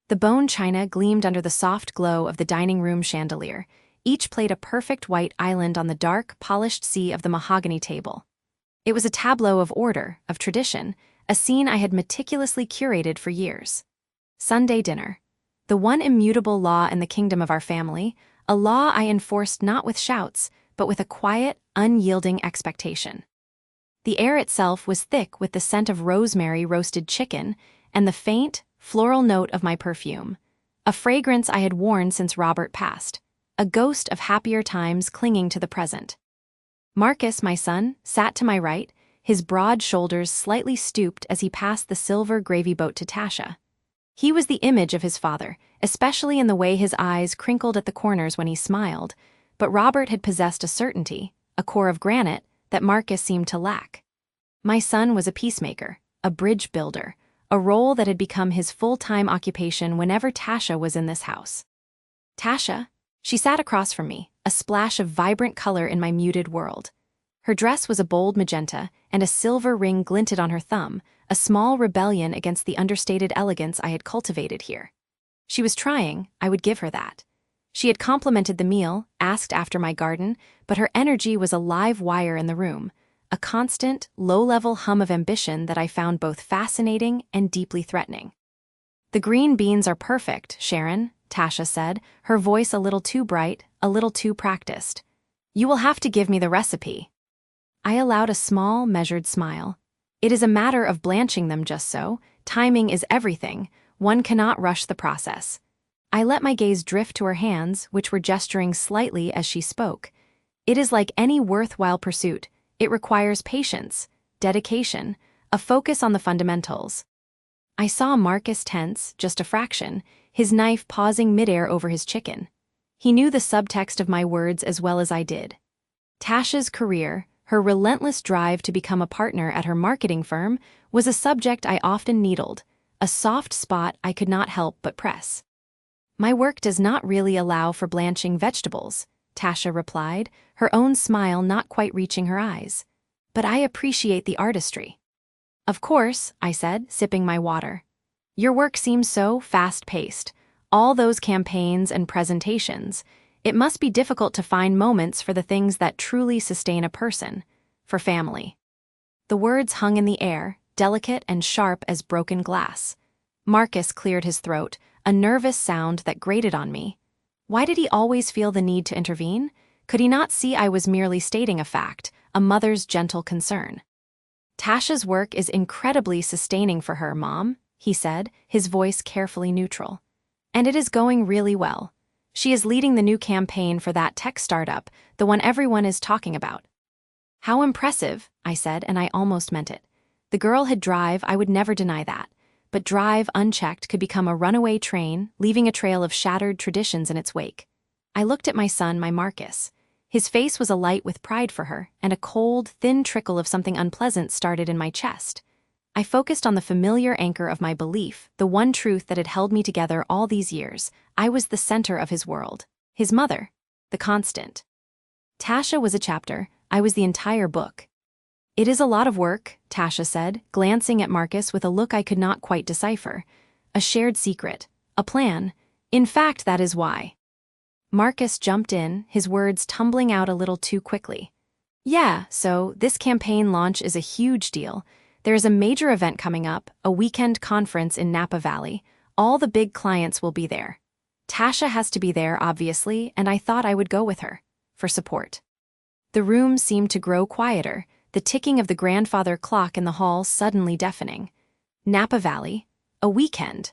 The bone china gleamed under the soft glow of the dining room chandelier. Each played a perfect white island on the dark, polished sea of the mahogany table. It was a tableau of order, of tradition, a scene I had meticulously curated for years. Sunday dinner. The one immutable law in the kingdom of our family, a law I enforced not with shouts, but with a quiet, unyielding expectation. The air itself was thick with the scent of rosemary roasted chicken and the faint, floral note of my perfume, a fragrance I had worn since Robert passed, a ghost of happier times clinging to the present. Marcus, my son, sat to my right, his broad shoulders slightly stooped as he passed the silver gravy boat to Tasha. He was the image of his father, especially in the way his eyes crinkled at the corners when he smiled, but Robert had possessed a certainty, a core of granite, that Marcus seemed to lack. My son was a peacemaker, a bridge builder, a role that had become his full-time occupation whenever Tasha was in this house. Tasha? She sat across from me, a splash of vibrant color in my muted world. Her dress was a bold magenta, and a silver ring glinted on her thumb, a small rebellion against the understated elegance I had cultivated here. She was trying, I would give her that. She had complimented the meal, asked after my garden, but her energy was a live wire in the room, a constant, low-level hum of ambition that I found both fascinating and deeply threatening. "The green beans are perfect, Sharon," Tasha said, her voice a little too bright, a little too practiced. "You will have to give me the recipe." I allowed a small, measured smile. It is a matter of blanching them just so. Timing is everything. One cannot rush the process. I let my gaze drift to her hands, which were gesturing slightly as she spoke. It is like any worthwhile pursuit. It requires patience, dedication, a focus on the fundamentals. I saw Marcus tense, just a fraction, his knife pausing midair over his chicken. He knew the subtext of my words as well as I did. Tasha's career, her relentless drive to become a partner at her marketing firm, was a subject I often needled, a soft spot I could not help but press. "My work does not really allow for blanching vegetables," Tasha replied, her own smile not quite reaching her eyes. "But I appreciate the artistry." "Of course," I said, sipping my water. "Your work seems so fast-paced. All those campaigns and presentations. It must be difficult to find moments for the things that truly sustain a person, for family." The words hung in the air, delicate and sharp as broken glass. Marcus cleared his throat, a nervous sound that grated on me. Why did he always feel the need to intervene? Could he not see I was merely stating a fact, a mother's gentle concern? "Tasha's work is incredibly sustaining for her, Mom," he said, his voice carefully neutral. "And it is going really well. She is leading the new campaign for that tech startup, the one everyone is talking about." "How impressive," I said, and I almost meant it. The girl had drive, I would never deny that. But drive, unchecked, could become a runaway train, leaving a trail of shattered traditions in its wake. I looked at my son, my Marcus. His face was alight with pride for her, and a cold, thin trickle of something unpleasant started in my chest. I focused on the familiar anchor of my belief, the one truth that had held me together all these years. I was the center of his world. His mother. The constant. Tasha was a chapter. I was the entire book. "It is a lot of work," Tasha said, glancing at Marcus with a look I could not quite decipher. "A shared secret. A plan. In fact, that is why." Marcus jumped in, his words tumbling out a little too quickly. "Yeah, so this campaign launch is a huge deal. There is a major event coming up, a weekend conference in Napa Valley. All the big clients will be there. Tasha has to be there, obviously, and I thought I would go with her. For support." The room seemed to grow quieter, the ticking of the grandfather clock in the hall suddenly deafening. Napa Valley. A weekend.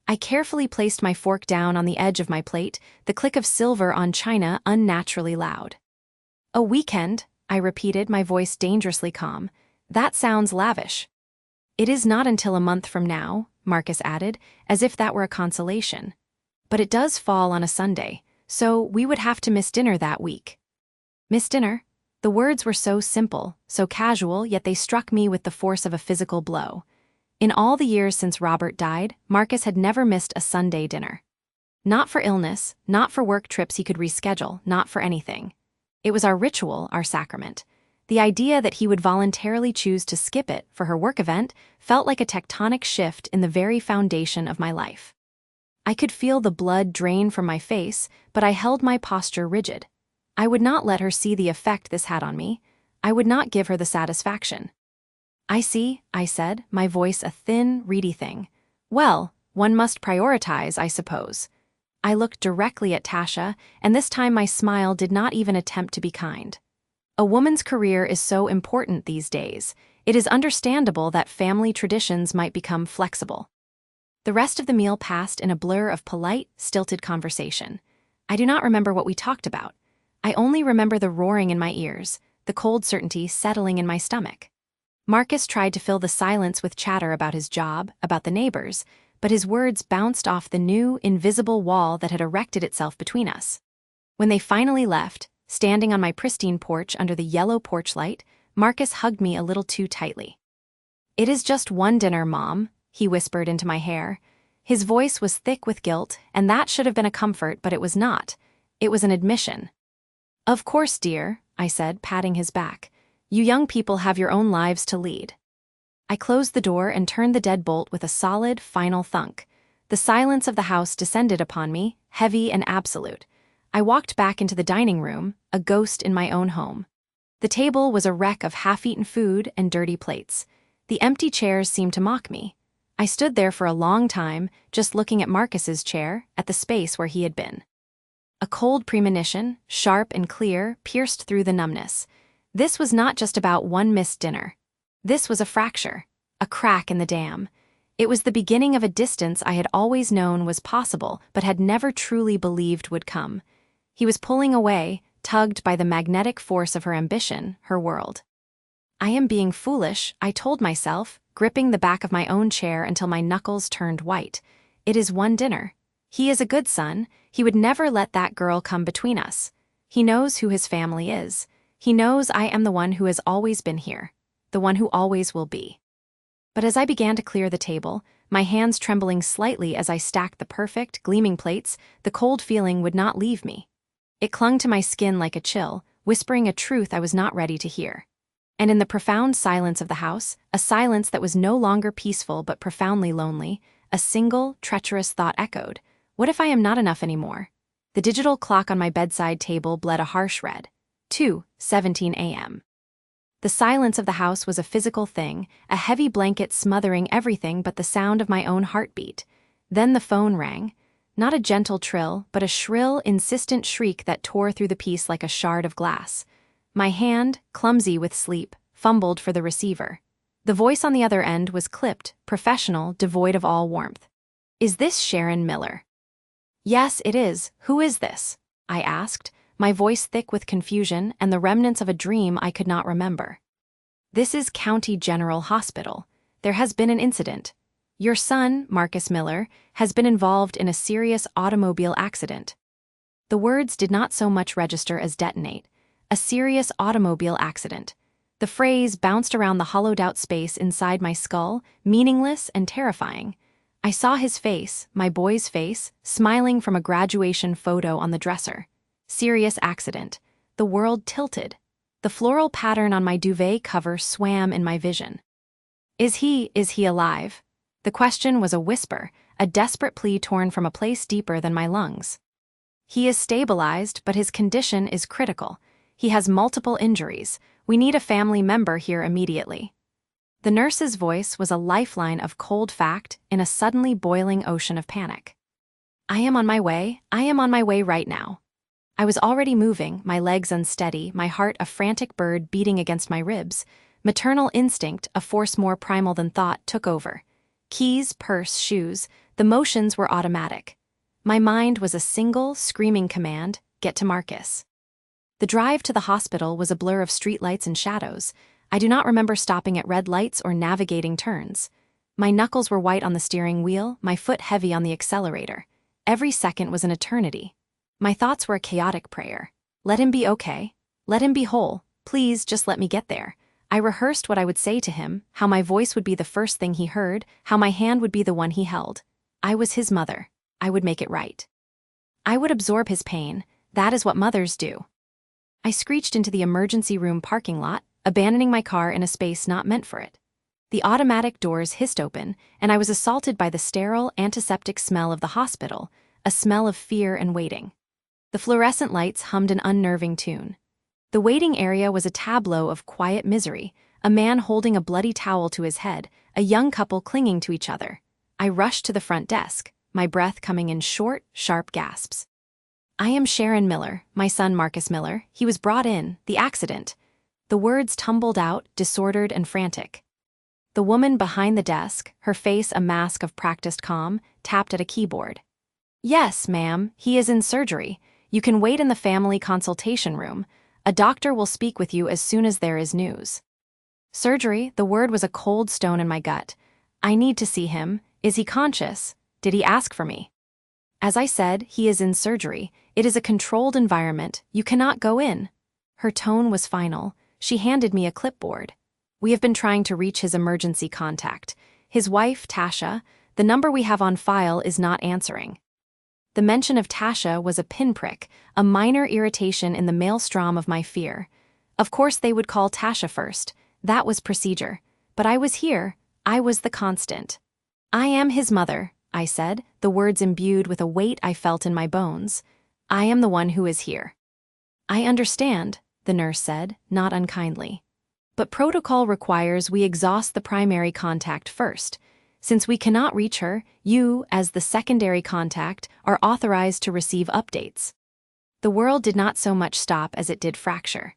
I carefully placed my fork down on the edge of my plate, the click of silver on china unnaturally loud. "A weekend," I repeated, my voice dangerously calm. "That sounds lavish." "It is not until a month from now," Marcus added, as if that were a consolation. "But it does fall on a Sunday, so we would have to miss dinner that week." "Miss dinner?" The words were so simple, so casual, yet they struck me with the force of a physical blow. In all the years since Robert died, Marcus had never missed a Sunday dinner. Not for illness, not for work trips he could reschedule, not for anything. It was our ritual, our sacrament. The idea that he would voluntarily choose to skip it for her work event felt like a tectonic shift in the very foundation of my life. I could feel the blood drain from my face, but I held my posture rigid. I would not let her see the effect this had on me. I would not give her the satisfaction. "I see," I said, my voice a thin, reedy thing. "Well, one must prioritize, I suppose." I looked directly at Tasha, and this time my smile did not even attempt to be kind. A woman's career is so important these days. It is understandable that family traditions might become flexible. The rest of the meal passed in a blur of polite, stilted conversation. I do not remember what we talked about. I only remember the roaring in my ears, the cold certainty settling in my stomach. Marcus tried to fill the silence with chatter about his job, about the neighbors, but his words bounced off the new, invisible wall that had erected itself between us. When they finally left, standing on my pristine porch under the yellow porch light, Marcus hugged me a little too tightly. "It is just one dinner, Mom," he whispered into my hair. His voice was thick with guilt, and that should have been a comfort, but it was not. It was an admission. "Of course, dear," I said, patting his back. "You young people have your own lives to lead." I closed the door and turned the deadbolt with a solid, final thunk. The silence of the house descended upon me, heavy and absolute. I walked back into the dining room, a ghost in my own home. The table was a wreck of half-eaten food and dirty plates. The empty chairs seemed to mock me. I stood there for a long time, just looking at Marcus's chair, at the space where he had been. A cold premonition, sharp and clear, pierced through the numbness. This was not just about one missed dinner. This was a fracture, a crack in the dam. It was the beginning of a distance I had always known was possible but had never truly believed would come. He was pulling away, tugged by the magnetic force of her ambition, her world. "I am being foolish," I told myself, gripping the back of my own chair until my knuckles turned white. "It is one dinner. He is a good son. He would never let that girl come between us. He knows who his family is. He knows I am the one who has always been here, the one who always will be." But as I began to clear the table, my hands trembling slightly as I stacked the perfect, gleaming plates, the cold feeling would not leave me. It clung to my skin like a chill, whispering a truth I was not ready to hear. And in the profound silence of the house, a silence that was no longer peaceful but profoundly lonely, a single, treacherous thought echoed. What if I am not enough anymore? The digital clock on my bedside table bled a harsh red. 2:17 a.m. The silence of the house was a physical thing, a heavy blanket smothering everything but the sound of my own heartbeat. Then the phone rang. Not a gentle trill, but a shrill, insistent shriek that tore through the peace like a shard of glass. My hand, clumsy with sleep, fumbled for the receiver. The voice on the other end was clipped, professional, devoid of all warmth. "Is this Sharon Miller?" "Yes, it is. Who is this?" I asked, my voice thick with confusion and the remnants of a dream I could not remember. "This is County General Hospital. There has been an incident. Your son, Marcus Miller, has been involved in a serious automobile accident." The words did not so much register as detonate. A serious automobile accident. The phrase bounced around the hollowed-out space inside my skull, meaningless and terrifying. I saw his face, my boy's face, smiling from a graduation photo on the dresser. Serious accident. The world tilted. The floral pattern on my duvet cover swam in my vision. Is he alive?" The question was a whisper, a desperate plea torn from a place deeper than my lungs. "He is stabilized, but his condition is critical. He has multiple injuries. We need a family member here immediately." The nurse's voice was a lifeline of cold fact in a suddenly boiling ocean of panic. I am on my way right now." I was already moving, my legs unsteady, my heart a frantic bird beating against my ribs. Maternal instinct, a force more primal than thought, took over. Keys, purse, shoes, the motions were automatic. My mind was a single, screaming command: get to Marcus. The drive to the hospital was a blur of streetlights and shadows. I do not remember stopping at red lights or navigating turns. My knuckles were white on the steering wheel, my foot heavy on the accelerator. Every second was an eternity. My thoughts were a chaotic prayer. Let him be okay. Let him be whole. Please, just let me get there. I rehearsed what I would say to him, how my voice would be the first thing he heard, how my hand would be the one he held. I was his mother. I would make it right. I would absorb his pain. That is what mothers do. I screeched into the emergency room parking lot, abandoning my car in a space not meant for it. The automatic doors hissed open, and I was assaulted by the sterile, antiseptic smell of the hospital, a smell of fear and waiting. The fluorescent lights hummed an unnerving tune. The waiting area was a tableau of quiet misery, a man holding a bloody towel to his head, a young couple clinging to each other. I rushed to the front desk, my breath coming in short, sharp gasps. "I am Sharon Miller, my son Marcus Miller. He was brought in, the accident." The words tumbled out, disordered and frantic. The woman behind the desk, her face a mask of practiced calm, tapped at a keyboard. "Yes, ma'am, he is in surgery. You can wait in the family consultation room. A doctor will speak with you as soon as there is news." Surgery, the word was a cold stone in my gut. "I need to see him. Is he conscious? Did he ask for me?" As I said, "He is in surgery. It is a controlled environment. You cannot go in." Her tone was final. She handed me a clipboard. "We have been trying to reach his emergency contact. His wife, Tasha. The number we have on file is not answering." The mention of Tasha was a pinprick, a minor irritation in the maelstrom of my fear. Of course they would call Tasha first. That was procedure. But I was here. I was the constant. "I am his mother," I said, the words imbued with a weight I felt in my bones. "I am the one who is here." "I understand," the nurse said, not unkindly. "But protocol requires we exhaust the primary contact first. Since we cannot reach her, you, as the secondary contact, are authorized to receive updates." The world did not so much stop as it did fracture.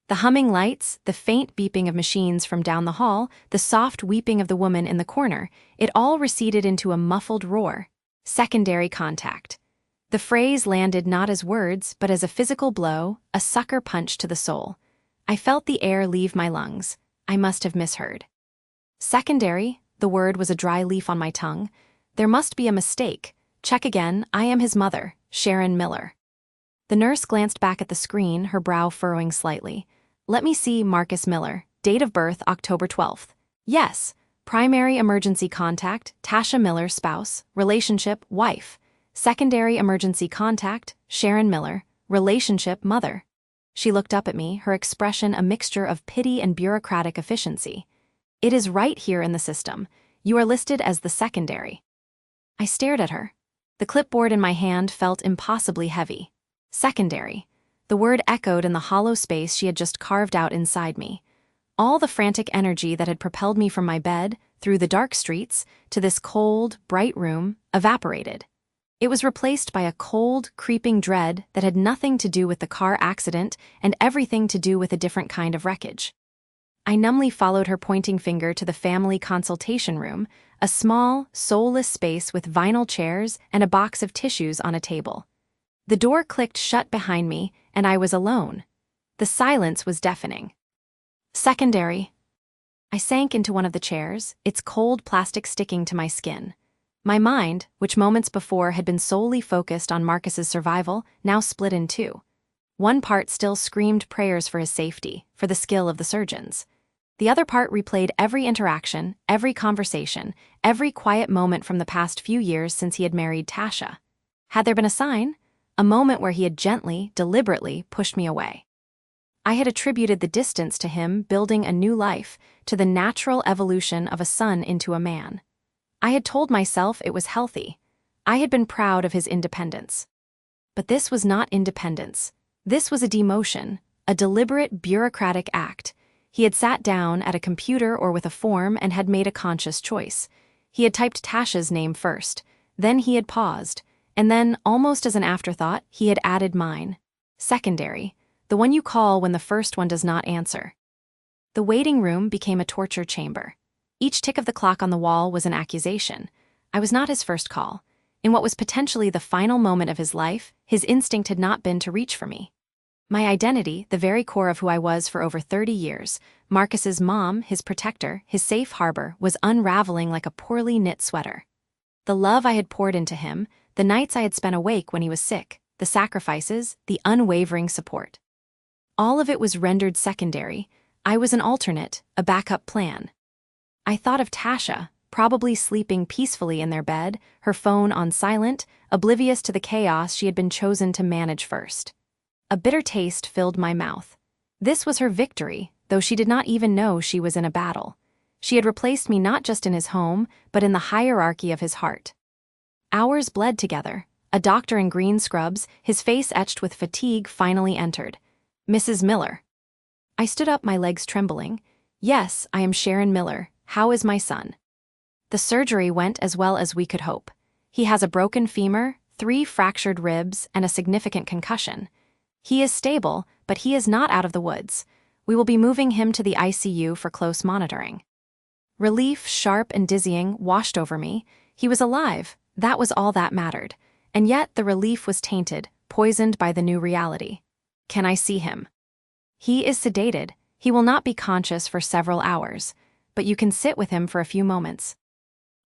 The humming lights, the faint beeping of machines from down the hall, the soft weeping of the woman in the corner, it all receded into a muffled roar. Secondary contact. The phrase landed not as words, but as a physical blow, a sucker punch to the soul. I felt the air leave my lungs. I must have misheard. Secondary, the word was a dry leaf on my tongue. There must be a mistake. Check again. I am his mother, Sharon Miller. The nurse glanced back at the screen, her brow furrowing slightly. "Let me see, Marcus Miller. Date of birth, October 12th. Yes. Primary emergency contact, Tasha Miller, spouse. Relationship, wife. Secondary emergency contact, Sharon Miller. Relationship, mother." She looked up at me, her expression a mixture of pity and bureaucratic efficiency. "It is right here in the system. You are listed as the secondary." I stared at her. The clipboard in my hand felt impossibly heavy. Secondary. The word echoed in the hollow space she had just carved out inside me. All the frantic energy that had propelled me from my bed, through the dark streets, to this cold, bright room, evaporated. It was replaced by a cold, creeping dread that had nothing to do with the car accident and everything to do with a different kind of wreckage. I numbly followed her pointing finger to the family consultation room, a small, soulless space with vinyl chairs and a box of tissues on a table. The door clicked shut behind me, and I was alone. The silence was deafening. Secondary. I sank into one of the chairs, its cold plastic sticking to my skin. My mind, which moments before had been solely focused on Marcus's survival, now split in two. One part still screamed prayers for his safety, for the skill of the surgeons. The other part replayed every interaction, every conversation, every quiet moment from the past few years since he had married Tasha. Had there been a sign? A moment where he had gently, deliberately pushed me away. I had attributed the distance to him building a new life, to the natural evolution of a son into a man. I had told myself it was healthy. I had been proud of his independence. But this was not independence. This was a demotion, a deliberate bureaucratic act. He had sat down at a computer or with a form and had made a conscious choice. He had typed Tasha's name first, then he had paused, and then, almost as an afterthought, he had added mine. Secondary, the one you call when the first one does not answer. The waiting room became a torture chamber. Each tick of the clock on the wall was an accusation. I was not his first call. In what was potentially the final moment of his life, his instinct had not been to reach for me. My identity, the very core of who I was for over 30 years, Marcus's mom, his protector, his safe harbor, was unraveling like a poorly knit sweater. The love I had poured into him, the nights I had spent awake when he was sick, the sacrifices, the unwavering support. All of it was rendered secondary. I was an alternate, a backup plan. I thought of Tasha, probably sleeping peacefully in their bed, her phone on silent, oblivious to the chaos she had been chosen to manage first. A bitter taste filled my mouth. This was her victory, though she did not even know she was in a battle. She had replaced me not just in his home, but in the hierarchy of his heart. Hours bled together. A doctor in green scrubs, his face etched with fatigue, finally entered. "Mrs. Miller." I stood up, my legs trembling. "Yes, I am Sharon Miller. How is my son?" "The surgery went as well as we could hope. He has a broken femur, 3 fractured ribs, and a significant concussion. He is stable, but he is not out of the woods. We will be moving him to the ICU for close monitoring." Relief, sharp and dizzying, washed over me. He was alive. That was all that mattered. And yet the relief was tainted, poisoned by the new reality. "Can I see him?" "He is sedated. He will not be conscious for several hours, but you can sit with him for a few moments."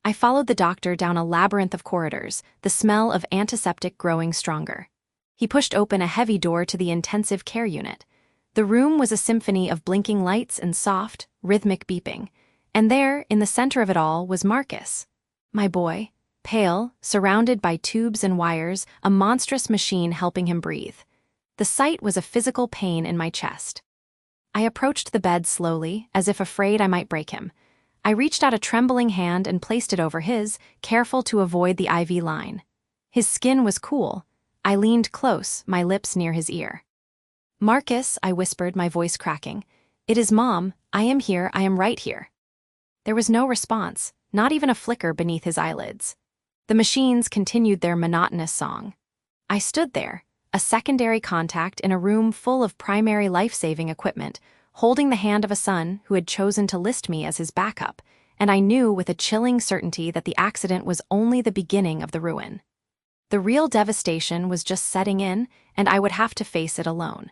I followed the doctor down a labyrinth of corridors, the smell of antiseptic growing stronger. He pushed open a heavy door to the intensive care unit. The room was a symphony of blinking lights and soft, rhythmic beeping. And there, in the center of it all, was Marcus. My boy, pale, surrounded by tubes and wires, a monstrous machine helping him breathe. The sight was a physical pain in my chest. I approached the bed slowly, as if afraid I might break him. I reached out a trembling hand and placed it over his, careful to avoid the IV line. His skin was cool. I leaned close, my lips near his ear. "Marcus," I whispered, my voice cracking. "It is Mom. I am here. I am right here." There was no response, not even a flicker beneath his eyelids. The machines continued their monotonous song. I stood there, a secondary contact in a room full of primary life-saving equipment, holding the hand of a son who had chosen to list me as his backup, and I knew with a chilling certainty that the accident was only the beginning of the ruin. The real devastation was just setting in, and I would have to face it alone.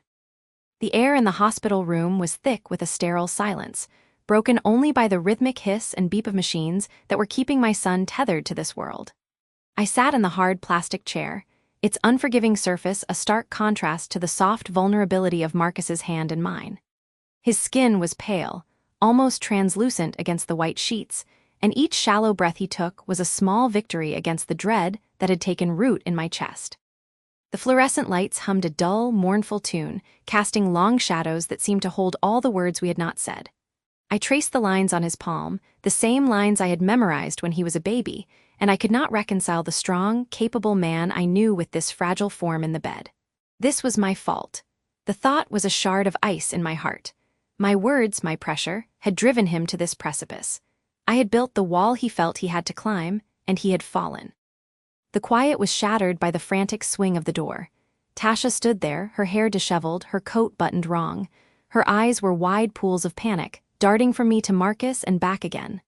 The air in the hospital room was thick with a sterile silence, broken only by the rhythmic hiss and beep of machines that were keeping my son tethered to this world. I sat in the hard plastic chair, its unforgiving surface a stark contrast to the soft vulnerability of Marcus's hand in mine. His skin was pale, almost translucent against the white sheets, and each shallow breath he took was a small victory against the dread that had taken root in my chest. The fluorescent lights hummed a dull, mournful tune, casting long shadows that seemed to hold all the words we had not said. I traced the lines on his palm, the same lines I had memorized when he was a baby, and I could not reconcile the strong, capable man I knew with this fragile form in the bed. This was my fault. The thought was a shard of ice in my heart. My words, my pressure, had driven him to this precipice. I had built the wall he felt he had to climb, and he had fallen. The quiet was shattered by the frantic swing of the door. Tasha stood there, her hair disheveled, her coat buttoned wrong. Her eyes were wide pools of panic, darting from me to Marcus and back again.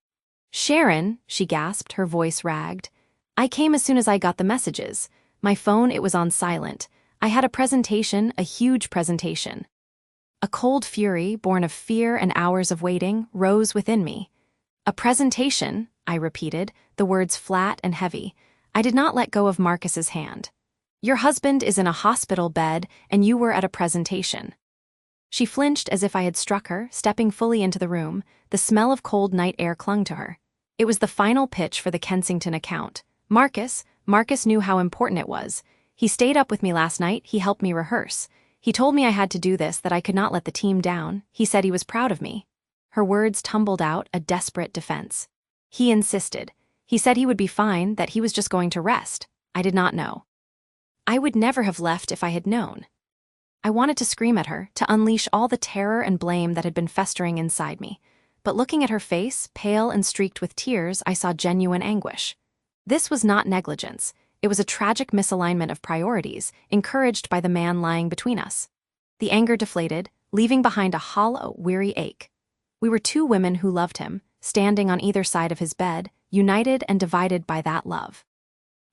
"Sharon," she gasped, her voice ragged. "I came as soon as I got the messages. My phone, it was on silent. I had a presentation, a huge presentation." A cold fury, born of fear and hours of waiting, rose within me. "A presentation," I repeated, the words flat and heavy. I did not let go of Marcus's hand. "Your husband is in a hospital bed, and you were at a presentation." She flinched as if I had struck her, stepping fully into the room. The smell of cold night air clung to her. It was the final pitch for the Kensington account. Marcus knew how important it was. He stayed up with me last night, he helped me rehearse. He told me I had to do this, that I could not let the team down. He said he was proud of me. Her words tumbled out, a desperate defense. He insisted. He said he would be fine, that he was just going to rest. I did not know. I would never have left if I had known. I wanted to scream at her, to unleash all the terror and blame that had been festering inside me. But looking at her face, pale and streaked with tears, I saw genuine anguish. This was not negligence. It was a tragic misalignment of priorities, encouraged by the man lying between us. The anger deflated, leaving behind a hollow, weary ache. We were two women who loved him, standing on either side of his bed, united and divided by that love.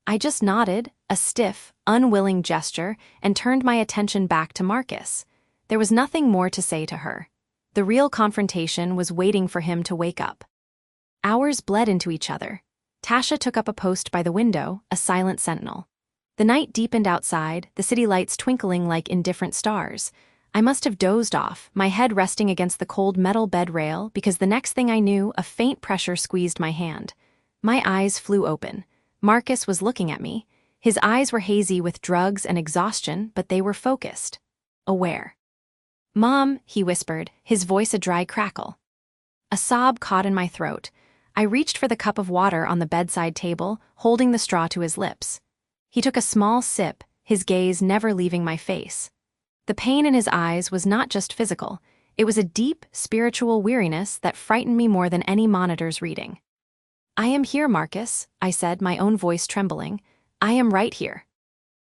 I just nodded, a stiff, unwilling gesture, and turned my attention back to Marcus. There was nothing more to say to her. The real confrontation was waiting for him to wake up. Hours bled into each other. Tasha took up a post by the window, a silent sentinel. The night deepened outside, the city lights twinkling like indifferent stars. I must have dozed off, my head resting against the cold metal bed rail, because the next thing I knew, a faint pressure squeezed my hand. My eyes flew open. Marcus was looking at me. His eyes were hazy with drugs and exhaustion, but they were focused. Aware. "Mom," he whispered, his voice a dry crackle. A sob caught in my throat. I reached for the cup of water on the bedside table, holding the straw to his lips. He took a small sip, his gaze never leaving my face. The pain in his eyes was not just physical. It was a deep, spiritual weariness that frightened me more than any monitor's reading. "I am here, Marcus," I said, my own voice trembling. "I am right here."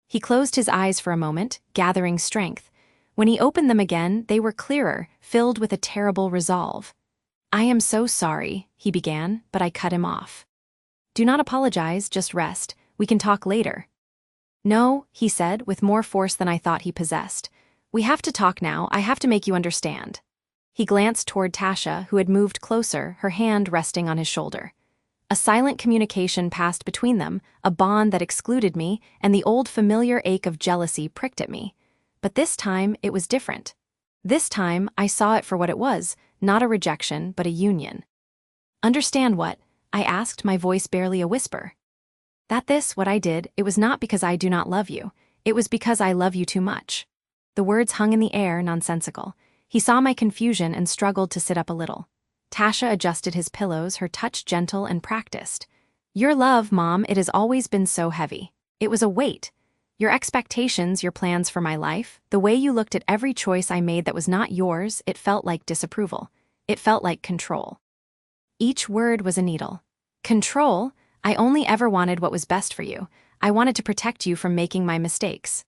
He closed his eyes for a moment, gathering strength. When he opened them again, they were clearer, filled with a terrible resolve. "I am so sorry," he began, but I cut him off. "Do not apologize, just rest. We can talk later." "No," he said, with more force than I thought he possessed. "We have to talk now. I have to make you understand." He glanced toward Tasha, who had moved closer, her hand resting on his shoulder. A silent communication passed between them, a bond that excluded me, and the old familiar ache of jealousy pricked at me. But this time, it was different. This time, I saw it for what it was, not a rejection, but a union. "Understand what?" I asked, my voice barely a whisper. What I did, it was not because I do not love you. It was because I love you too much." The words hung in the air, nonsensical. He saw my confusion and struggled to sit up a little. Tasha adjusted his pillows, her touch gentle and practiced. "Your love, Mom, it has always been so heavy. It was a weight. Your expectations, your plans for my life, the way you looked at every choice I made that was not yours, it felt like disapproval. It felt like control." Each word was a needle. Control? I only ever wanted what was best for you. I wanted to protect you from making my mistakes.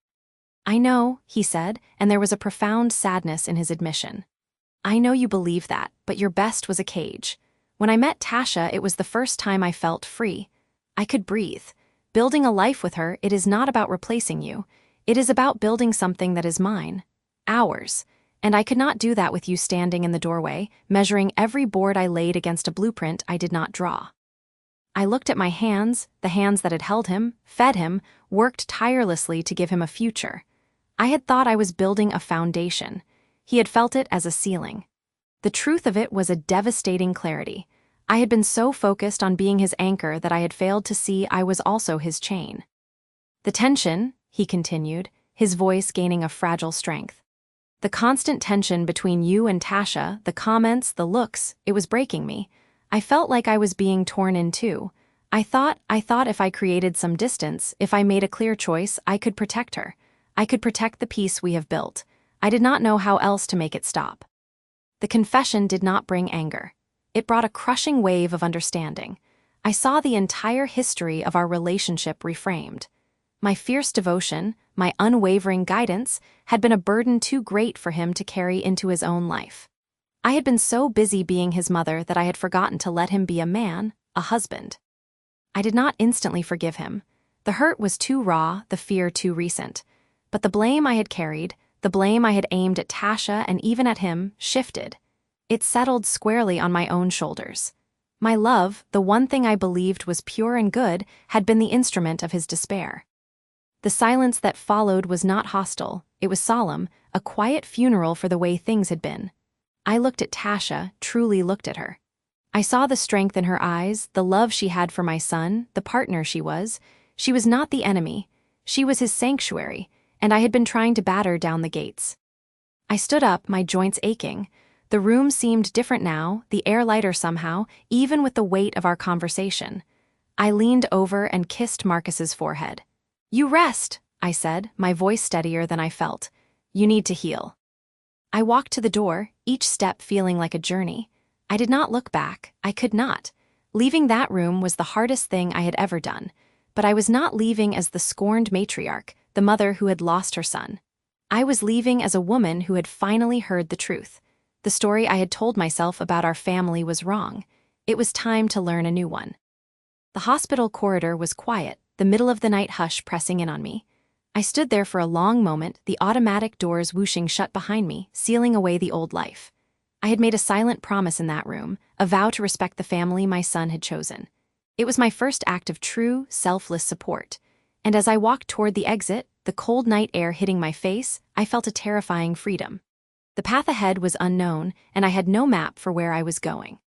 "I know," he said, and there was a profound sadness in his admission. "I know you believe that, but your best was a cage. When I met Tasha, it was the first time I felt free. I could breathe. Building a life with her, it is not about replacing you. It is about building something that is mine. Ours. And I could not do that with you standing in the doorway, measuring every board I laid against a blueprint I did not draw." I looked at my hands, the hands that had held him, fed him, worked tirelessly to give him a future. I had thought I was building a foundation. He had felt it as a ceiling. The truth of it was a devastating clarity. I had been so focused on being his anchor that I had failed to see I was also his chain. "The tension," he continued, his voice gaining a fragile strength. "The constant tension between you and Tasha, the comments, the looks, it was breaking me. I felt like I was being torn in two. I thought if I created some distance, if I made a clear choice, I could protect her. I could protect the peace we have built. I did not know how else to make it stop." The confession did not bring anger. It brought a crushing wave of understanding. I saw the entire history of our relationship reframed. My fierce devotion, my unwavering guidance, had been a burden too great for him to carry into his own life. I had been so busy being his mother that I had forgotten to let him be a man, a husband. I did not instantly forgive him. The hurt was too raw, the fear too recent. But the blame I had carried, the blame I had aimed at Tasha and even at him, shifted. It settled squarely on my own shoulders. My love, the one thing I believed was pure and good, had been the instrument of his despair. The silence that followed was not hostile, it was solemn, a quiet funeral for the way things had been. I looked at Tasha, truly looked at her. I saw the strength in her eyes, the love she had for my son, the partner she was. She was not the enemy. She was his sanctuary, and I had been trying to batter down the gates. I stood up, my joints aching. The room seemed different now, the air lighter somehow, even with the weight of our conversation. I leaned over and kissed Marcus's forehead. "You rest," I said, my voice steadier than I felt. "You need to heal." I walked to the door, each step feeling like a journey. I did not look back. I could not. Leaving that room was the hardest thing I had ever done. But I was not leaving as the scorned matriarch, the mother who had lost her son. I was leaving as a woman who had finally heard the truth. The story I had told myself about our family was wrong. It was time to learn a new one. The hospital corridor was quiet, the middle-of-the-night hush pressing in on me. I stood there for a long moment, the automatic doors whooshing shut behind me, sealing away the old life. I had made a silent promise in that room, a vow to respect the family my son had chosen. It was my first act of true, selfless support. And as I walked toward the exit, the cold night air hitting my face, I felt a terrifying freedom. The path ahead was unknown, and I had no map for where I was going.